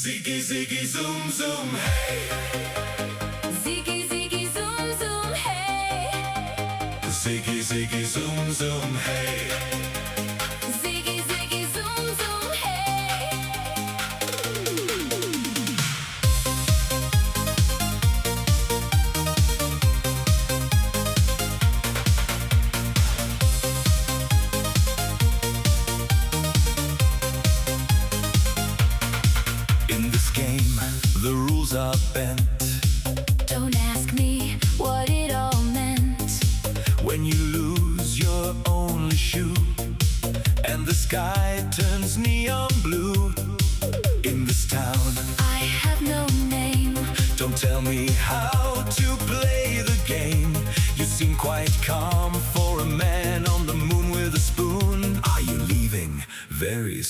Ziggy, ziggy, zoom, zoom, hey. Ziggy, ziggy, zoom, zoom, hey. Ziggy, ziggy, zoom, zoom, hey. Ziggy, ziggy, zoom, zoom, hey. In this game, the rules are bent. Don't ask me what it all meant. When you lose your only shoe, and the sky turns neon blue. In this town, I have no name. don't tell me how to play the game. You seem quite calm for a man on the moon with a spoon. Are you leaving very